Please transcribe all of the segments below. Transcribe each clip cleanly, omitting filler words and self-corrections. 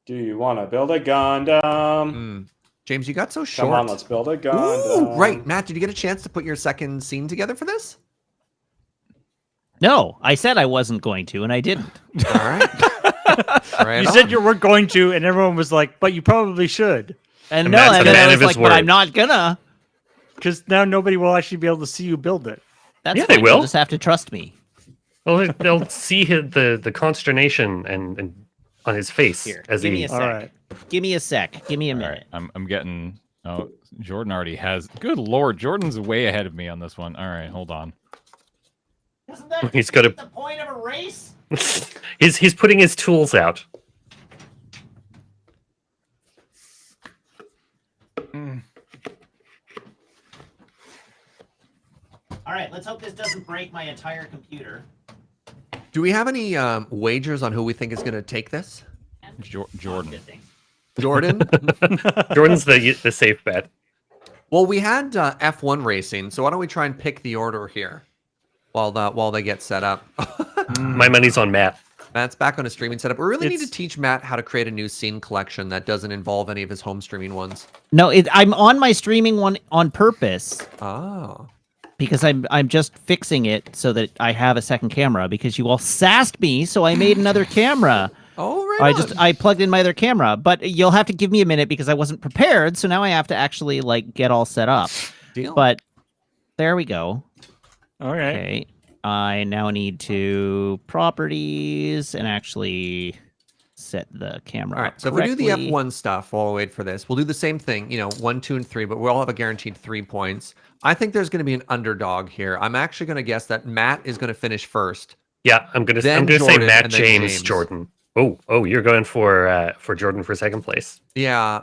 Do you want to build a Gundam? James, you got so short. Come on, let's build a Gundam. Ooh, right. Matt, did you get a chance to put your second scene together for this? No, I said I wasn't going to, and I didn't. All right. You said you weren't going to, and everyone was like, but you probably should. And no, and then I was like, but I'm not gonna. Because now nobody will actually be able to see you build it. That's yeah, fine. they will. You'll just have to trust me. Well, they'll see the consternation and on his face Here, as give me he. a sec. All right. Give me a sec. Give me a minute. Right, I'm getting. Oh, Jordan already has. Good lord, Jordan's way ahead of me on this one. All right, hold on. Isn't that He's got the point of a race? he's putting his tools out. All right, let's hope this doesn't break my entire computer. Do we have any wagers on who we think is going to take this? Jordan. Jordan? Jordan's the safe bet. Well, we had F1 racing, so why don't we try and pick the order here while they get set up. My money's on Matt. Matt's back on a streaming setup. We really need to It's- teach Matt how to create a new scene collection that doesn't involve any of his home streaming ones. No, I'm on my streaming one on purpose Oh. because I'm just fixing it so that I have a second camera because you all sassed me, so I made another camera. Oh, right. I plugged in my other camera, but you'll have to give me a minute because I wasn't prepared, so now I have to actually get all set up. Deal. But there we go. All right. Okay. I now need to properties and actually set the camera. All right, up so if we do the correctly. F1 stuff while we wait for this, we'll do the same thing, 1, 2, and 3, but we'll all have a guaranteed 3 points. I think there's going to be an underdog here. I'm actually going to guess that Matt is going to finish first. Yeah, I'm gonna say Jordan, Matt and then James Jordan. Oh, you're going for Jordan for second place. Yeah.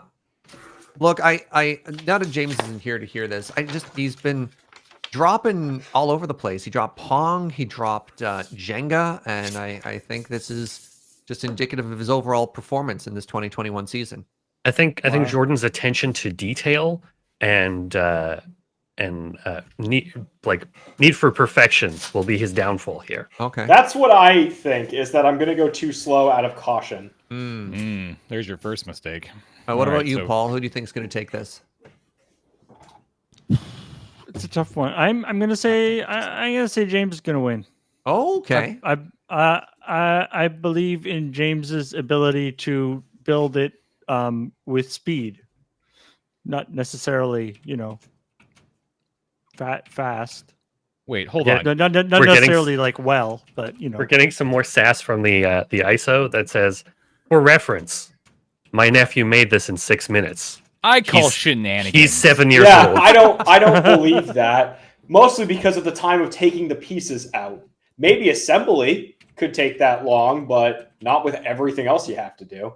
Look, I now that James isn't here to hear this, he's been dropping all over the place. He dropped Pong, he dropped Jenga, and I think this is just indicative of his overall performance in this 2021 season. I think Jordan's attention to detail and need for perfection will be his downfall here. Okay. That's what I think, is that I'm going to go too slow out of caution. There's your first mistake. What All about right, you, so- Paul? Who do you think is going to take this? It's a tough one. I'm gonna say James is gonna win. Okay. I believe in James's ability to build it with speed, not necessarily fast. Wait, hold Yeah, on. Not We're getting- necessarily but We're getting some more sass from the ISO that says, for reference, my nephew made this in 6 minutes. I call He's- shenanigans. He's 7 years Yeah, old. I don't believe that. Mostly because of the time of taking the pieces out. Maybe assembly could take that long, but not with everything else you have to do.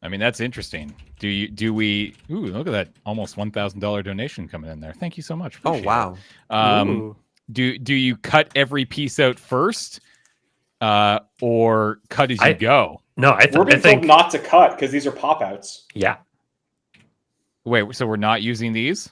I mean, that's interesting. Do we? Ooh, look at that! Almost $1,000 donation coming in there. Thank you so much. Oh, Appreciate wow. it. Ooh. Do you cut every piece out first, or cut as you go? No, I We're being think told not to cut because these are pop-outs. yeah. Wait, so we're not using these?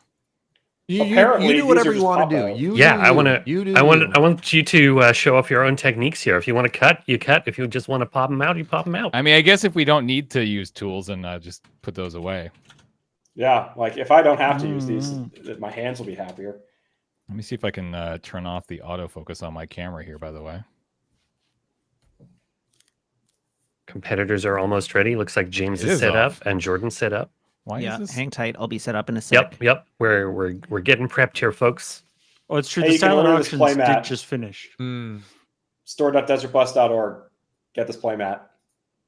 You Apparently, do these whatever are you just want to do. pop-out. You Yeah, do I want to. You do I want. you. I want you to show off your own techniques here. If you want to cut, you cut. If you just want to pop them out, you pop them out. I mean, I guess if we don't need to use tools, then just put those away. Yeah, like if I don't have to use these, my hands will be happier. Let me see if I can turn off the autofocus on my camera here. By the way, Competitors are almost ready. Looks like James It is is set off. up and Jordan's set up. why Yeah, is this? hang tight. I'll be set up in a sec. Yep. We're getting prepped here, folks. Oh, it's true. Hey, The you can silent order this auctions playmat. did just finish. Store.desertbus.org. Get this playmat.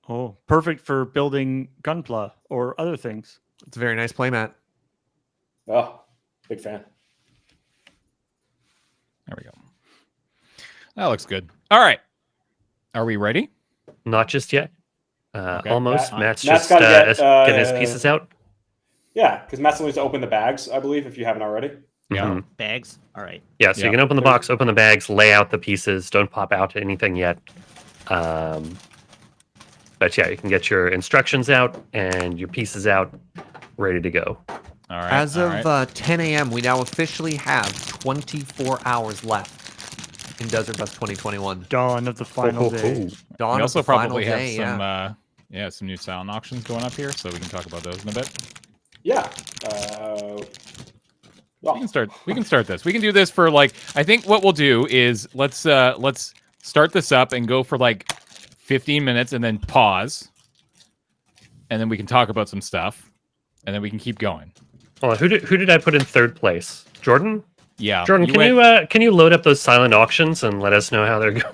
Oh, perfect for building Gunpla or other things. It's a very nice playmat. Oh, big fan. There we go. That looks good. All right, are we ready? Not just yet. Almost. Matt's Matt's just gotta getting his pieces out. Yeah, because Matt still needs to open the bags, I believe, if you haven't already. Yeah. Mhm. Bags. All right. Yeah, so Yeah. you can open the box, open the bags, lay out the pieces. Don't pop out anything yet. But yeah, you can get your instructions out and your pieces out, ready to go. All right. As all of right. 10 a.m., we now officially have 24 hours left in Desert Bus 2021. Dawn of the final day. Dawn we of also the final probably have day, some yeah. Yeah, some new silent auctions going up here, so we can talk about those in a bit. Yeah. We can start. We can start this. We can do this for like. I think what we'll do is let's start this up and go for like 15 minutes and then pause, and then we can talk about some stuff, and then we can keep going. Hold on, who did I put in third place? Jordan? Yeah, Jordan, can you load up those silent auctions and let us know how they're going?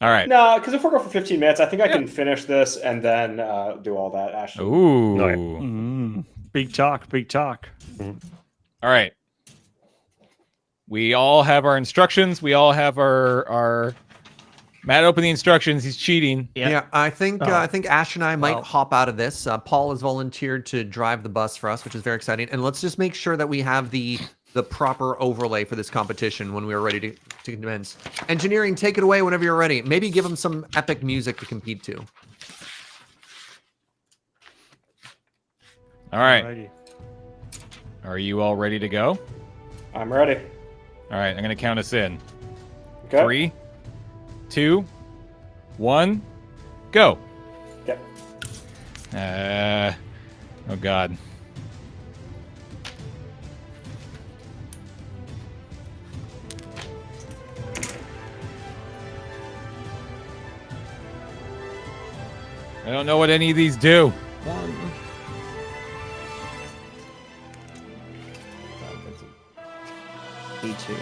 All right. No, because if we're going for 15 minutes, I think I can finish this and then do all that, Ashley. Ooh. Okay. Big talk, big talk. All right. We all have our instructions. We all have our. Matt opened the instructions. He's cheating. Yeah, I think Ash and I might hop out of this. Paul has volunteered to drive the bus for us, which is very exciting. And let's just make sure that we have the proper overlay for this competition when we are ready to commence. Engineering, take it away whenever you're ready. Maybe give them some epic music to compete to. All right. Alrighty. Are you all ready to go? I'm ready. All right. I'm going to count us in. Okay. 3, 2, 1, go. Yep. Oh God. I don't know what any of these do. E2. 16.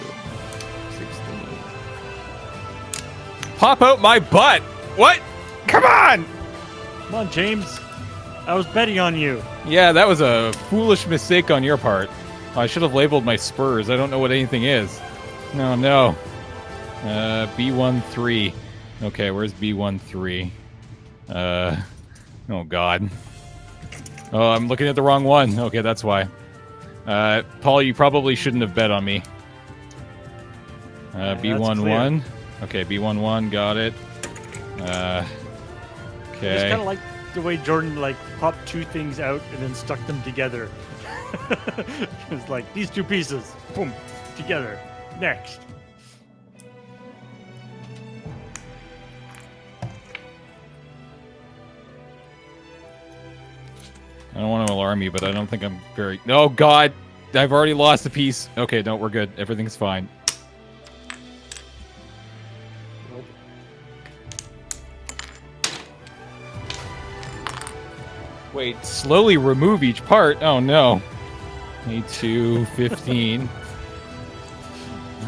Pop out my butt. What? Come on. Come on, James. I was betting on you. Yeah, that was a foolish mistake on your part. I should have labeled my spurs. I don't know what anything is. No. B13. Okay, where's B13? Oh God. Oh, I'm looking at the wrong one. Okay, that's why. Paul, you probably shouldn't have bet on me. B11. Okay, B11, got it. I just Okay. kind of like the way Jordan like popped two things out and then stuck them together. It's like these two pieces, boom, together. Next. I don't want to alarm you, but I don't think I'm very... Oh, God! I've already lost a piece. Okay, no, we're good. Everything's fine. Wait, slowly remove each part? Oh, no. A2, 15.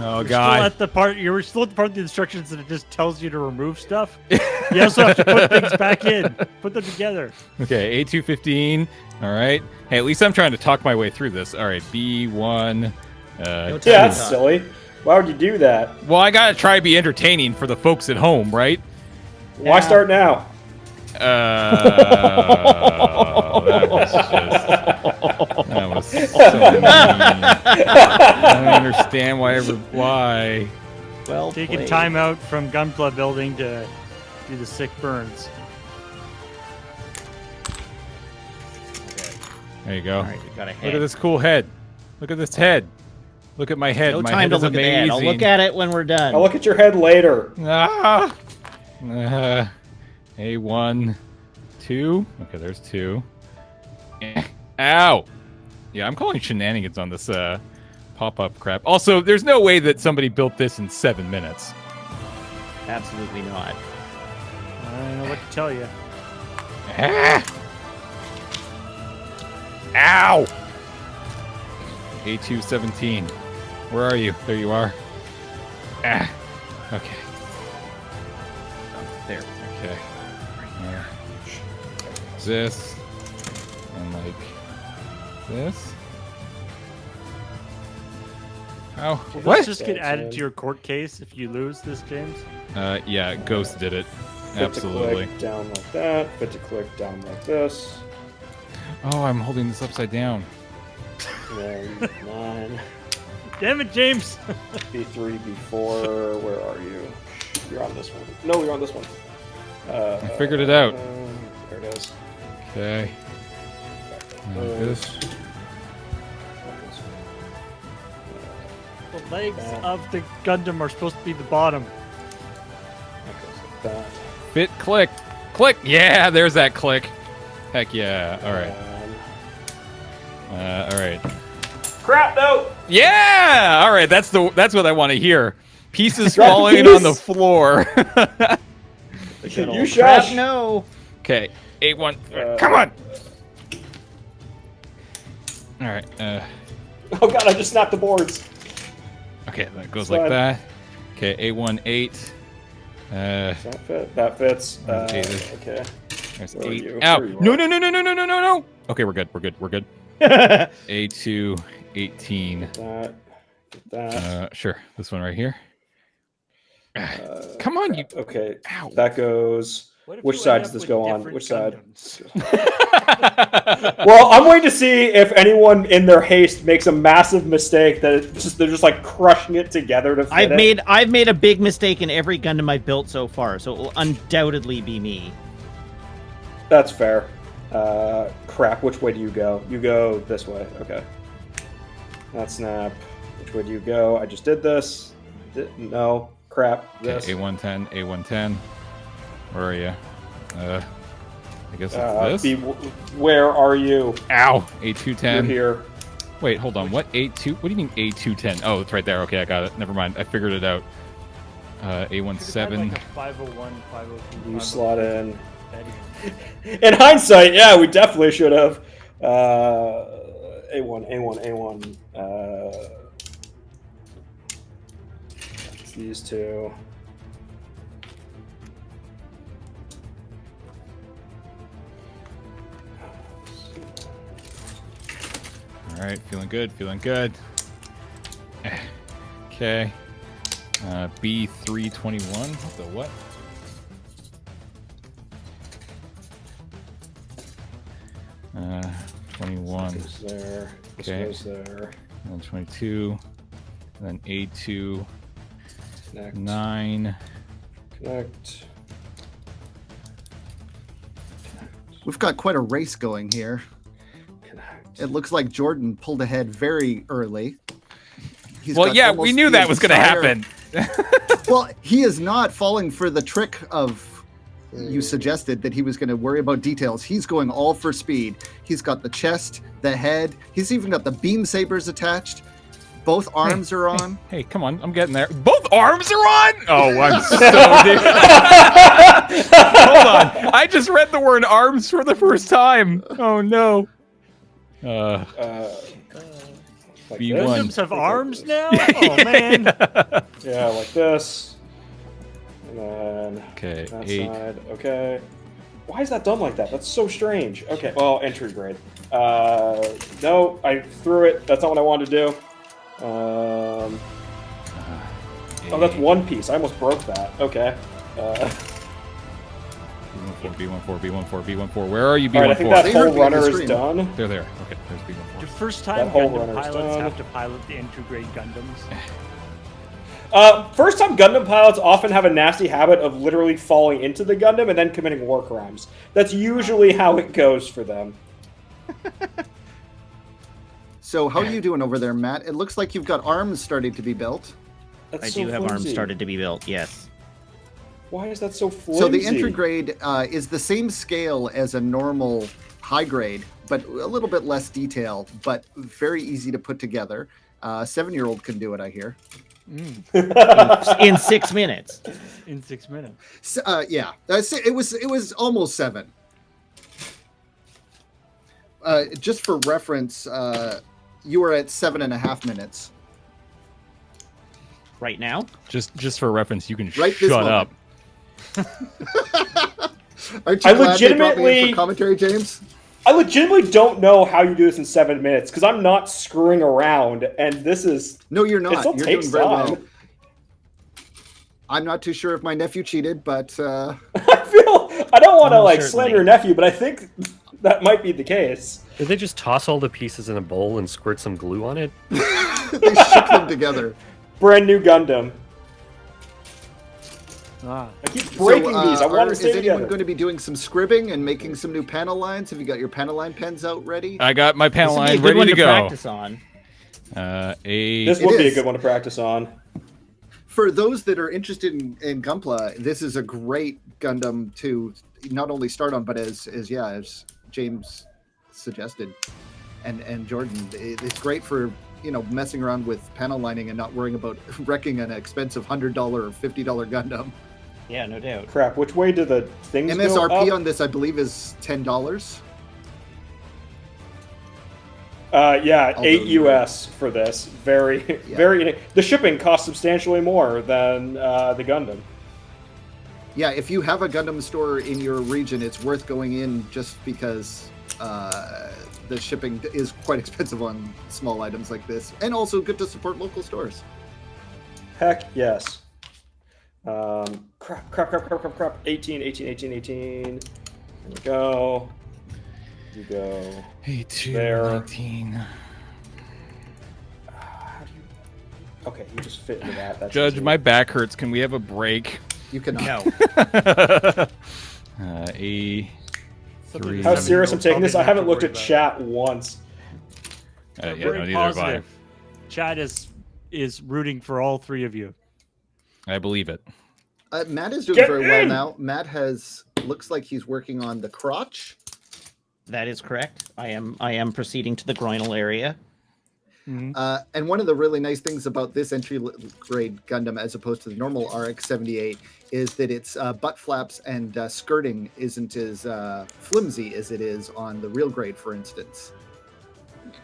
Oh, You're God. Still at the part. You're still at the part of the instructions that it just tells you to remove stuff. You also have to put things back in. Put them together. Okay, A215. All right. Hey, at least I'm trying to talk my way through this. All right, B1. No Yeah, time that's to talk. silly. Why would you do that? Well, I gotta try to be entertaining for the folks at home, right? Why start now? That was so mean. I don't understand why. Well Taking played. time out from Gunpla building to do the sick burns. There you go. All right, we got a Look head. at this cool head. Look at this head. Look at my head. No my time head to is look at amazing. that. I'll look at it when we're done. I'll look at your head later. Ah! A1, 2. Okay, there's 2. Ow! Yeah, I'm calling shenanigans on this pop-up crap. Also, there's no way that somebody built this in 7 minutes. Absolutely not. I don't know what to tell you. Ah! Ow! A217. Where are you? There you are. Ah. Okay. Oh, there. Okay. Yeah. This. And like this. Oh, Will what? this just get added to your court case if you lose this, James? Yeah, Ghost did it. Fit Absolutely. to click down like that. Fit to click down like this. Oh, I'm holding this upside down. And then 9, Damn it, James! B3, B4. Where are you? You're on this one. No, you're on this one. I figured it out. There it is. Okay. Like this. The legs of the Gundam are supposed to be the bottom. That goes like Fit, click. Click. Yeah, there's that click. Heck yeah. All right. All right. Crap! No. Yeah. All right. That's what I want to hear. Pieces Drop the falling piece. on the floor. You shush. No. Okay. A1. Come on. All right. Oh god! I just snapped the boards. Okay. That goes Slide. like that. Okay. A1 8. Does that fit? That fits. Okay. There's Where are 8. you? Ow. There you No, are. no, no, no, no, no, no, no, no. Okay, we're good. A2 18. That. Get that. Sure. This one right here. Come on, you. Okay. Ow. That goes. What if Which you side end does up this with go on? different Which side? Gundams? Well, I'm waiting to see if anyone in their haste makes a massive mistake that they're just like crushing it together to fit I've made a big mistake in every Gundam I've built so far, so it will undoubtedly be me. That's fair. Crap. Which way do you go? You go this way. Okay. That snap. Which way do you go? I just did this. No. Crap. Okay, This. A110, A110. Where are you? I guess it's this. Where are you? Ow! You're A210. here. Wait, hold on. What A2? What do you mean A210? Oh, it's right there. Okay, I got it. Never mind. I figured it out. A17. Like a 501, 502, You slot in. 502. In hindsight, yeah, we definitely should have. A1. It's these two. All right, feeling good. Okay. B321. The what? Uh, 21. This goes there. This Okay. goes there. And then 22. And then A2. Connect. 9. Connect. We've got quite a race going here. Connect. It looks like Jordan pulled ahead very early. He's Well, got yeah, we almost knew the that was going to entire- happen. Well, he is not falling for the trick of you suggested that he was going to worry about details. He's going all for speed. He's got the chest, the head. He's even got the beam sabers attached. Both arms are on. Hey, come on. I'm getting there. Both arms are on? Oh, I'm so Hold on. I just read the word arms for the first time. Oh, no. Like B1. this? Gundams have arms now? Oh, man. Yeah, like this. And then Okay, that 8. side. Okay. Why is that done like that? That's so strange. Okay, well, entry grade. No, I threw it. That's not what I wanted to do. Oh, that's one piece. I almost broke that. Okay. B14. Where are you, B14? All right, I think that They whole heard me on the runner is stream. done. They're there. Okay, there's The B14. first time That whole Gundam runner's pilots done. have to pilot the entry-grade Gundams. First time Gundam pilots often have a nasty habit of literally falling into the Gundam and then committing war crimes. That's usually how it goes for them. So how are you doing over there, Matt? It looks like you've got arms starting to be built. That's I so do have arms flimsy. started to be built, yes. Why is that so flimsy? So the entry grade is the same scale as a normal high grade, but a little bit less detail, but very easy to put together. 7-year-old can do it, I hear. In 6 minutes. In 6 minutes. Yeah, it was almost 7. Just for reference, you were at 7.5 minutes. Right now? Just for reference, you can Right this shut up. Aren't I you glad they brought me in legitimately- for commentary, James? I legitimately don't know how you do this in 7 minutes because I'm not screwing around, and this is. No, you're It not. still You're takes doing very well. time. I'm not too sure if my nephew cheated, but I don't want to like slam Certainly. your nephew, but I think that might be the case. Did they just toss all the pieces in a bowl and squirt some glue on it? they shook them together. Brand new Gundam. Ah. I keep breaking these. I want to is stay anyone together. going to be doing some scribbing and making some new panel lines? Have you got your panel line pens out ready? I got my panel This would be a line good one ready to to go. practice on. This would be a is. good one to practice on. For those that are interested in Gunpla, this is a great Gundam to not only start on, but as James suggested, and Jordan, it's great for messing around with panel lining and not worrying about wrecking an expensive $100 or $50 Gundam. Yeah, no doubt. Crap, which way do the things go MSRP up? on this, I believe, is $10. Yeah, Although 8 US for this. Very, very. The shipping costs substantially more than the Gundam. Yeah, if you have a Gundam store in your region, it's worth going in just because the shipping is quite expensive on small items like this, and also good to support local stores. Heck yes. Crap. 18. Here we go. You go. 82, There. 19. Okay, you just fit into that. That's Judge, easy. my back hurts. Can we have a break? You cannot. A. Something How to serious I'm taking this? I probably haven't not looked to at worry chat once. Yeah, about. no, Very neither have I. positive. Chad is rooting for all three of you. I believe it. Matt is doing Get very well in! now. Matt looks like he's working on the crotch. That is correct. I am proceeding to the groinal area. And one of the really nice things about this entry grade Gundam, as opposed to the normal RX-78, is that its butt flaps and skirting isn't as flimsy as it is on the real grade, for instance.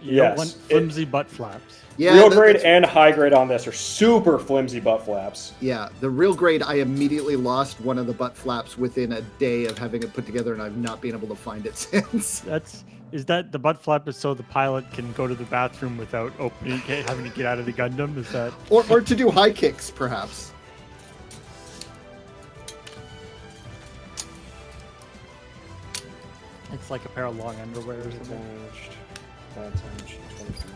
You don't Yes, want flimsy butt flaps. Yeah, Real grade that's- and high grade on this are super flimsy butt flaps. Yeah, the real grade, I immediately lost one of the butt flaps within a day of having it put together, and I've not been able to find it since. Is that the butt flap is so the pilot can go to the bathroom without having to get out of the Gundam? Is that or to do high kicks, perhaps. it's like a pair of long underwear or something? Attached. 23.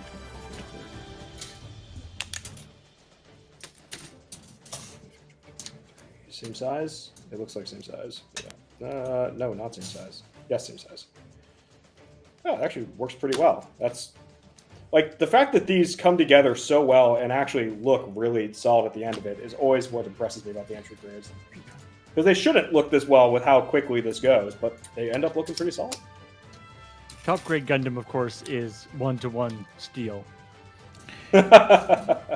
Same size? It looks like same size. Yeah. No, not same size. Yes, same size. Oh, it actually works pretty well. That's like the fact that these come together so well and actually look really solid at the end of it is always what impresses me about the entry grades. Because they shouldn't look this well with how quickly this goes, but they end up looking pretty solid. Top grade Gundam, of course, is 1-to-1 steel.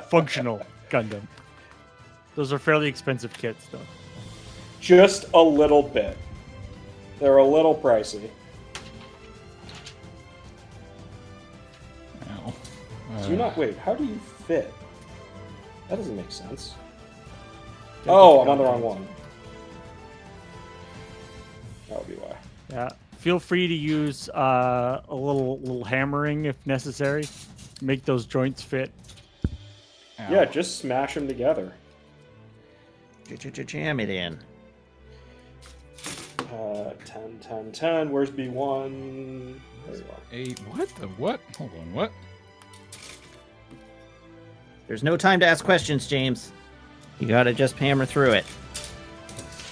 Functional Gundam. Those are fairly expensive kits, though. Just a little bit. They're a little pricey. Ow. Do you not wait? How do you fit? That doesn't make sense. Don't Oh, get I'm on the the wrong Gundam. one. That would be why. Yeah. Feel free to use a little hammering if necessary. Make those joints fit. Ow. Yeah, just smash them together. Jam it in. 10. Where's B1? There you are. 8. What the what? Hold on. What? There's no time to ask questions, James. You gotta just hammer through it.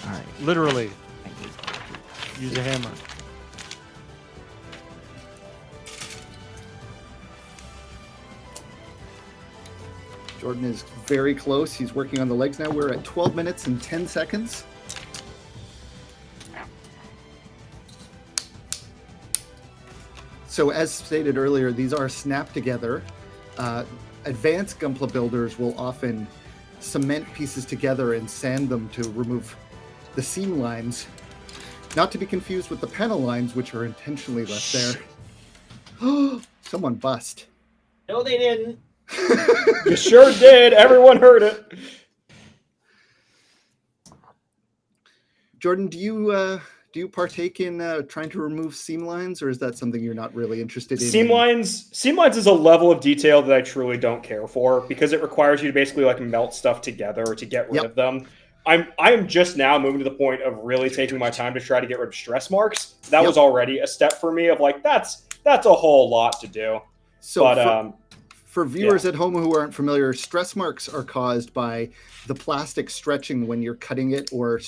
All right. Literally. Use a hammer. Jordan is very close. He's working on the legs now. We're at 12 minutes and 10 seconds. So as stated earlier, these are snapped together. Advanced Gunpla builders will often cement pieces together and sand them to remove the seam lines. Not to be confused with the panel lines, which are intentionally left there. Someone bust. No, they didn't. You sure did. Everyone heard it. Jordan, do you partake in trying to remove seam lines, or is that something you're not really interested in? Seam lines is a level of detail that I truly don't care for because it requires you to basically like melt stuff together to get rid of them. I'm just now moving to the point of really taking my time to try to get rid of stress marks. That was already a step for me of like that's a whole lot to do. So But for viewers at home who aren't familiar, stress marks are caused by the plastic stretching when you're cutting it or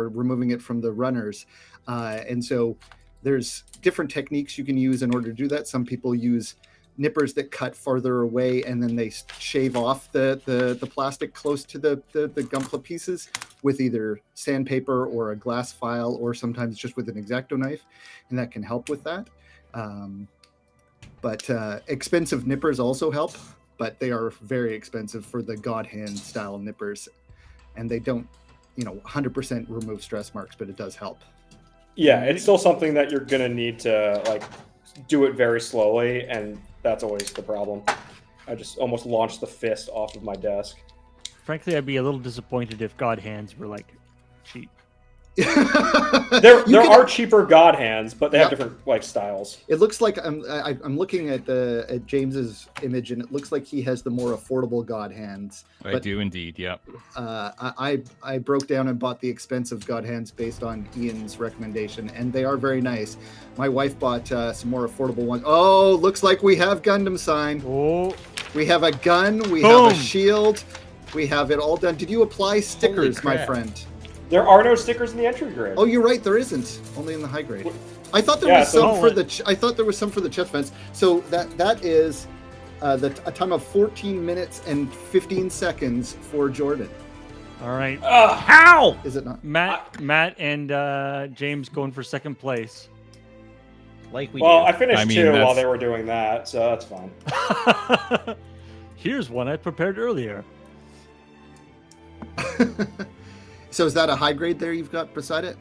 removing it from the runners. And so there's different techniques you can use in order to do that. Some people use nippers that cut farther away, and then they shave off the plastic close to the Gunpla pieces with either sandpaper or a glass file, or sometimes just with an X-Acto knife, and that can help with that. But expensive nippers also help, but they are very expensive for the God Hand style nippers, and they don't, 100% remove stress marks, but it does help. Yeah, it's still something that you're gonna need to like do it very slowly, and that's always the problem. I just almost launched the fist off of my desk. Frankly, I'd be a little disappointed if God Hands were like cheap. There are cheaper God Hands, but they have different like styles. It looks like I'm looking at James's image, and it looks like he has the more affordable God Hands. I do indeed. Yep. I broke down and bought the expensive God Hands based on Ian's recommendation, and they are very nice. My wife bought some more affordable ones. Oh, looks like we have Gundam sign. Oh, We have a gun. We Boom. have a shield. We have it all done. Did you apply stickers, my crap. friend? There are no stickers in the entry grade. Oh, you're right. There isn't. Only in the high grade. I thought there Yeah, was so- some for the. I thought there was some for the chest vents. So that is a time of 14 minutes and 15 seconds for Jordan. all right. How? Is it not? Matt and James going for second place. Like we Well, do. I finished I mean, two while that's- they were doing that, so that's fine. Here's one I prepared earlier. So is that a high grade there you've got beside it?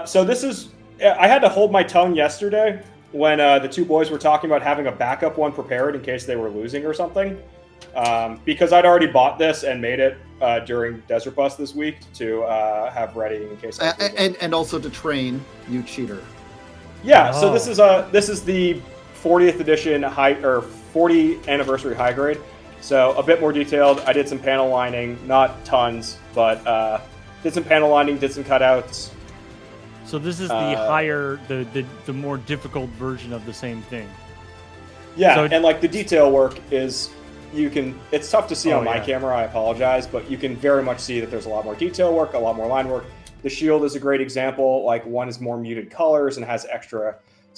So this is. I had to hold my tongue yesterday when the two boys were talking about having a backup one prepared in case they were losing or something. Because I'd already bought this and made it during Desert Bus this week to have ready in case. I was losing. And also to train you cheater. Yeah, so Oh. this is the 40th edition 40 anniversary high grade. So a bit more detailed. I did some panel lining, not tons, but did some panel lining, did some cutouts. So this is the higher, the more difficult version of the same thing. Yeah, So- and like the detail work is it's tough to see on my yeah. camera, I apologize, but you can very much see that there's a lot more detail work, a lot more line work. The shield is a great example. Like one is more muted colors and has extra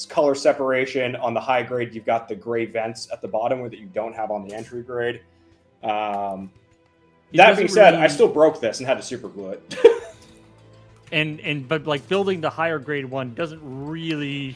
color separation. On the high grade, you've got the gray vents at the bottom that you don't have on the entry grade. That being said, I still broke this and had to super glue it. But like building the higher grade one doesn't really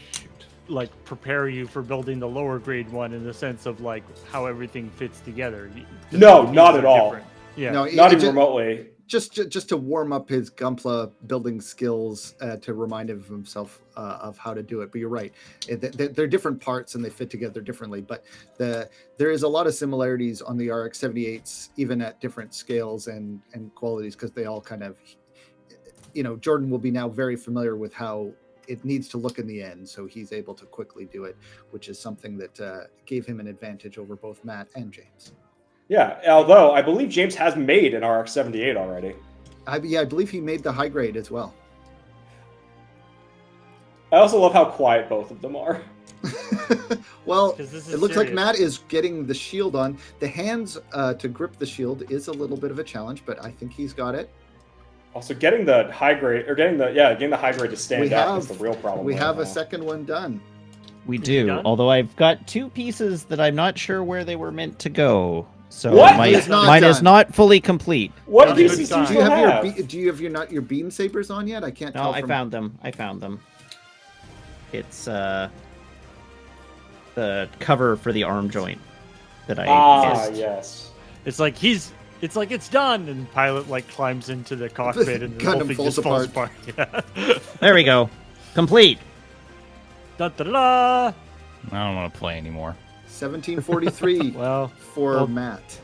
like prepare you for building the lower grade one in the sense of like how everything fits together. The No, pieces not are at all. different. Yeah. No, Not even remotely. Just to warm up his Gunpla building skills, to remind himself of how to do it. But you're right; they're different parts and they fit together differently. But there is a lot of similarities on the RX-78s, even at different scales and qualities, because they all kind of, Jordan will be now very familiar with how it needs to look in the end, so he's able to quickly do it, which is something that gave him an advantage over both Matt and James. Yeah, although I believe James has made an RX-78 already. I believe he made the high grade as well. I also love how quiet both of them are. Well, 'Cause this is it looks like serious. Matt is getting the shield on. The hands to grip the shield is a little bit of a challenge, but I think he's got it. Also, getting the high grade or getting the high grade to stand out is the real problem. We right have now. a second one done. We Is it do. done? Although I've got two pieces that I'm not sure where they were meant to go. So What? mine, It's not mine is done. not fully complete. What Not a good pieces do sign. you Do you still have have? your beam sabers on yet? I can't No, tell. I from... found them. I found them. It's the cover for the arm joint that I missed. Yes. It's like it's done, and Pilot like climbs into the cockpit, and the whole Gundam thing falls just falls apart. Yeah. There we go. Complete. Da, da, da, da. I don't want to play anymore. 1743 Well, for well- Matt.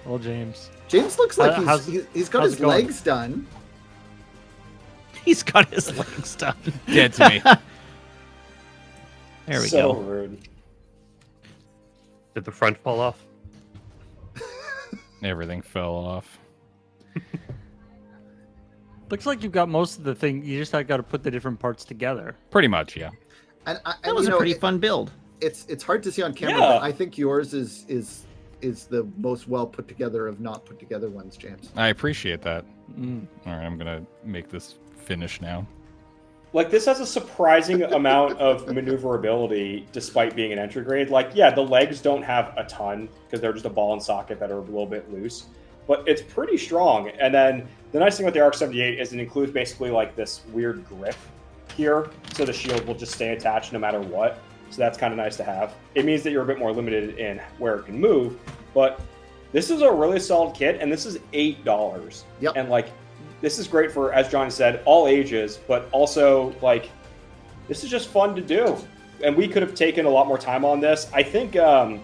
well, James. James looks like How's- he's got how's his it going? legs done. He's got his legs done. Dead to me. There we so go. rude. Did the front fall off? Everything fell off. Looks like you've got most of the thing. You just got to put the different parts together. Pretty much, yeah. And That was a pretty fun build. It's hard to see on camera, Yeah. but I think yours is the most well put together of not put together ones, James. I appreciate that. Mm. All right, I'm gonna make this finish now. Like, this has a surprising amount of maneuverability despite being an entry grade. Like, yeah, the legs don't have a ton because they're just a ball and socket that are a little bit loose, but it's pretty strong. And then the nice thing with the ARC-78 is it includes basically like this weird grip here, so the shield will just stay attached no matter what. So that's kind of nice to have. It means that you're a bit more limited in where it can move, but this is a really solid kit, and this is $8. Yep. And like, this is great for, as John said, all ages, but also like, this is just fun to do. And we could have taken a lot more time on this. I think our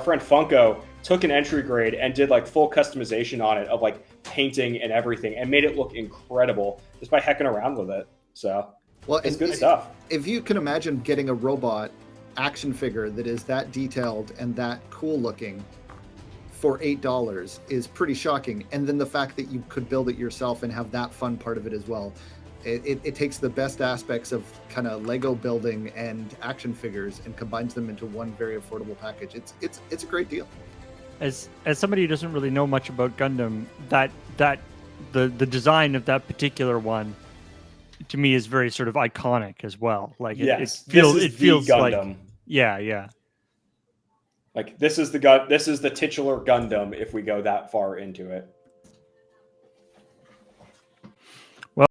friend Funko took an entry grade and did like full customization on it of like painting and everything and made it look incredible just by hecking around with it. So Well, it's and good stuff. if you can imagine getting a robot action figure that is that detailed and that cool looking for $8 is pretty shocking. And then the fact that you could build it yourself and have that fun part of it as well. It takes the best aspects of kind of Lego building and action figures and combines them into one very affordable package. It's a great deal. As somebody who doesn't really know much about Gundam, the design of that particular one to me is very sort of iconic as well. Like Yes, it feels this is it feels the like Gundam. yeah. Like, this is the titular Gundam if we go that far into it.